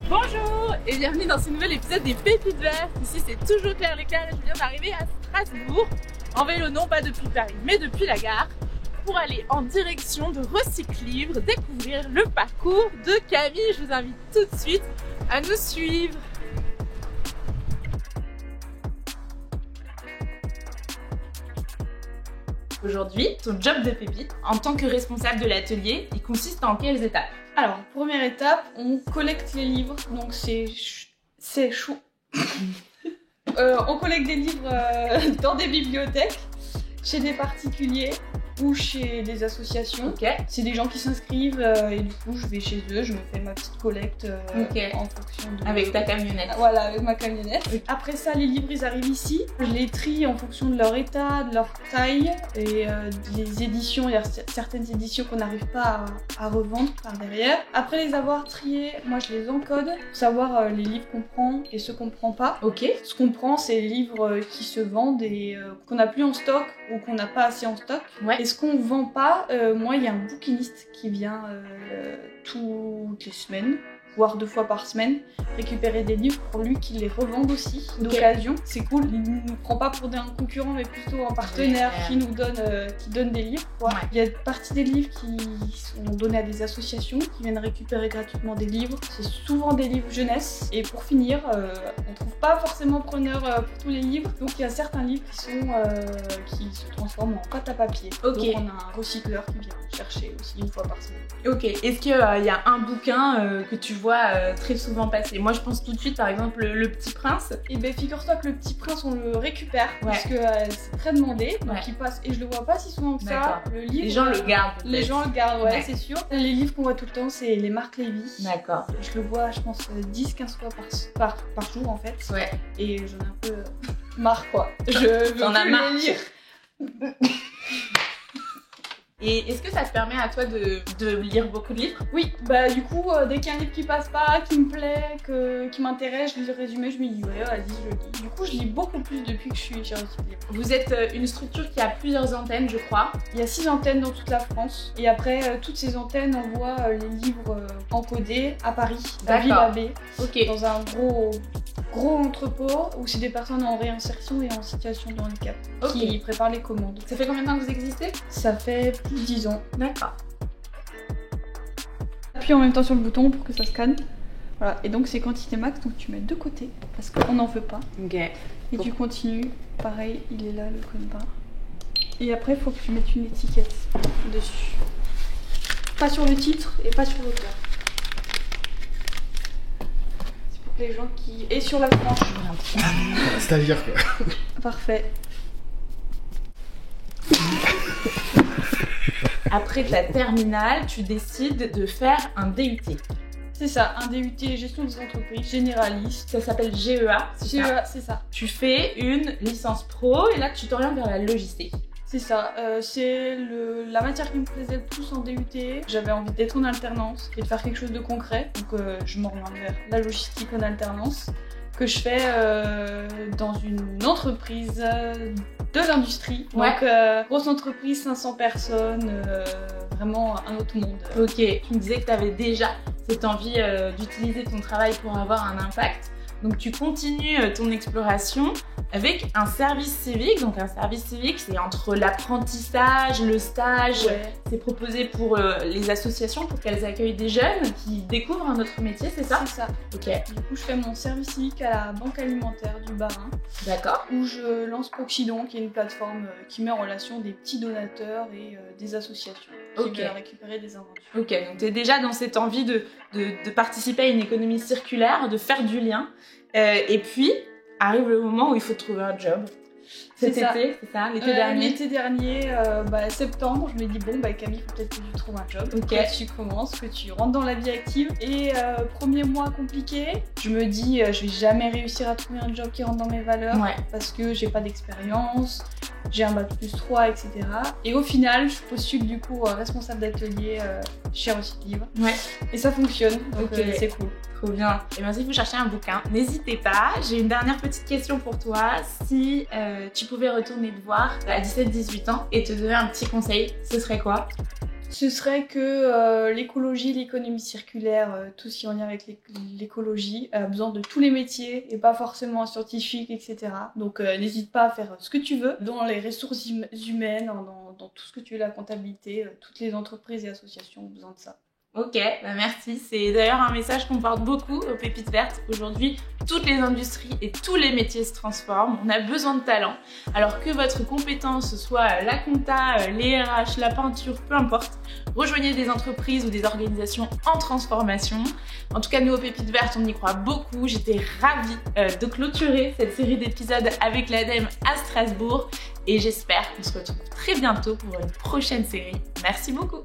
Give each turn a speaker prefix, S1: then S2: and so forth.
S1: Bonjour et bienvenue dans ce nouvel épisode des Pépites Vertes. Ici c'est toujours Claire Leclerc et je viens d'arriver à Strasbourg en vélo, non pas depuis Paris mais depuis la gare, pour aller en direction de Recyclivre, découvrir le parcours de Camille. Je vous invite tout de suite à nous suivre. Aujourd'hui, ton job de pépite en tant que responsable de l'atelier, il consiste en quelles étapes?
S2: Alors, première étape, on collecte les livres, donc c'est chou. On collecte des livres dans des bibliothèques, chez des particuliers ou chez des associations.
S1: Ok.
S2: C'est des gens qui s'inscrivent et du coup je vais chez eux, je me fais ma petite collecte en fonction de...
S1: Avec ta camionnette.
S2: Voilà, avec ma camionnette. Après ça, les livres ils arrivent ici. Je les trie en fonction de leur état, de leur taille et des éditions. Il y a certaines éditions qu'on n'arrive pas à revendre par derrière. Après les avoir triés, moi je les encode pour savoir les livres qu'on prend et ceux qu'on prend pas.
S1: Ok.
S2: Ce qu'on prend, c'est les livres qui se vendent et qu'on n'a plus en stock ou qu'on n'a pas assez en stock.
S1: Ouais.
S2: Et ce qu'on vend pas, moi il y a un bouquiniste qui vient toutes les semaines, voire 2 fois par semaine, récupérer des livres pour lui qui les revende aussi d'occasion. C'est cool, il ne nous prend pas pour un concurrent mais plutôt un partenaire qui nous donne des livres. Ouais. Il y a une partie des livres qui sont donnés à des associations qui viennent récupérer gratuitement des livres. C'est souvent des livres jeunesse. Et pour finir, on trouve pas forcément preneur pour tous les livres. Donc il y a certains livres qui se transforment en pâte à papier.
S1: Ok.
S2: Donc on a un recycleur qui vient chercher aussi 1 fois par semaine.
S1: Ok, est-ce qu'il y a un bouquin que tu vois très souvent passer? Moi je pense tout de suite par exemple Le Petit Prince.
S2: Et ben figure-toi que Le Petit Prince on le récupère parce que c'est très demandé, donc il passe et je le vois pas si souvent que ça. Le livre,
S1: les gens le gardent.
S2: Les gens le gardent, ouais, c'est sûr. Les livres qu'on voit tout le temps c'est les Marc Lévy.
S1: D'accord.
S2: Je le vois je pense 10-15 fois par jour en fait.
S1: Ouais.
S2: Et j'en ai un peu marre quoi. Je veux plus les lire.
S1: Et est-ce que ça te permet à toi de lire beaucoup de livres?
S2: Oui, bah du coup, dès qu'il y a un livre qui passe pas, qui me plaît, qui m'intéresse, je lis le résumé, je me dis ouais, vas-y, je le lis. Du coup, je lis beaucoup plus depuis que je suis chez Recyclivre.
S1: Vous êtes une structure qui a plusieurs antennes, je crois.
S2: Il y a 6 antennes dans toute la France. Et après, toutes ces antennes envoient les livres encodés à Paris, à Villa-Baie, dans un gros entrepôt où c'est des personnes en réinsertion et en situation de handicap qui préparent les commandes.
S1: Ça fait combien de temps que vous existez?
S2: Ça fait plus de 10 ans.
S1: D'accord.
S2: Appuie en même temps sur le bouton pour que ça scanne. Voilà, et donc c'est quantité max, donc tu mets de côté parce qu'on n'en veut pas.
S1: Ok.
S2: Et tu continues, pareil, il est là le code barre. Et après, il faut que tu mettes une étiquette dessus. Pas sur le titre et pas sur l'auteur. Les gens qui... Et sur la planche.
S3: C'est-à-dire quoi.
S2: Parfait.
S1: Après ta terminale, tu décides de faire un DUT.
S2: C'est ça, un DUT gestion des entreprises généraliste.
S1: Ça s'appelle GEA.
S2: GEA, c'est ça.
S1: Tu fais une licence pro et là tu t'orientes vers la logistique.
S2: C'est ça, c'est la matière qui me plaisait le plus en DUT. J'avais envie d'être en alternance et de faire quelque chose de concret. Donc je m'oriente vers la logistique en alternance que je fais dans une entreprise de l'industrie.
S1: Ouais.
S2: Donc grosse entreprise, 500 personnes, vraiment un autre monde.
S1: Ok, tu me disais que tu avais déjà cette envie d'utiliser ton travail pour avoir un impact. Donc tu continues ton exploration avec un service civique. Donc un service civique, c'est entre l'apprentissage, le stage. C'est proposé pour les associations pour qu'elles accueillent des jeunes qui découvrent un autre métier, c'est ça?
S2: C'est ça.
S1: Ok.
S2: Du coup, je fais mon service civique à la banque alimentaire du Bas-Rhin.
S1: D'accord.
S2: Où je lance Proxidon, qui est une plateforme qui met en relation des petits donateurs et des associations qui veulent récupérer des invendus. Ok,
S1: donc tu es déjà dans cette envie de participer à une économie circulaire, de faire du lien. Et puis, arrive le moment où il faut trouver un job. Cet été, c'est ça? L'été dernier?
S2: L'été dernier, septembre, je me dis bon, Camille, il faut peut-être que tu trouves un job. Que tu commences, que tu rentres dans la vie active. Et premier mois compliqué, je me dis je vais jamais réussir à trouver un job qui rentre dans mes valeurs parce que j'ai pas d'expérience, j'ai un bac+3, etc. Et au final, je postule du coup responsable d'atelier chez Recyclivre. Et ça fonctionne, donc c'est cool.
S1: Trop bien. Et bien si vous cherchez un bouquin, n'hésitez pas. J'ai une dernière petite question pour toi. Si tu pouvais retourner te voir à 17-18 ans et te donner un petit conseil, ce serait quoi?
S2: Ce serait que l'écologie, l'économie circulaire, tout ce qui est en lien avec l'écologie, a besoin de tous les métiers et pas forcément un scientifique, etc. Donc n'hésite pas à faire ce que tu veux dans les ressources humaines, dans tout ce que tu veux, la comptabilité, toutes les entreprises et associations ont besoin de ça.
S1: Ok, bah merci. C'est d'ailleurs un message qu'on porte beaucoup aux Pépites Vertes. Aujourd'hui, toutes les industries et tous les métiers se transforment. On a besoin de talent. Alors que votre compétence soit la compta, les RH, la peinture, peu importe, rejoignez des entreprises ou des organisations en transformation. En tout cas, nous aux Pépites Vertes, on y croit beaucoup. J'étais ravie de clôturer cette série d'épisodes avec l'ADEME à Strasbourg et j'espère qu'on se retrouve très bientôt pour une prochaine série. Merci beaucoup.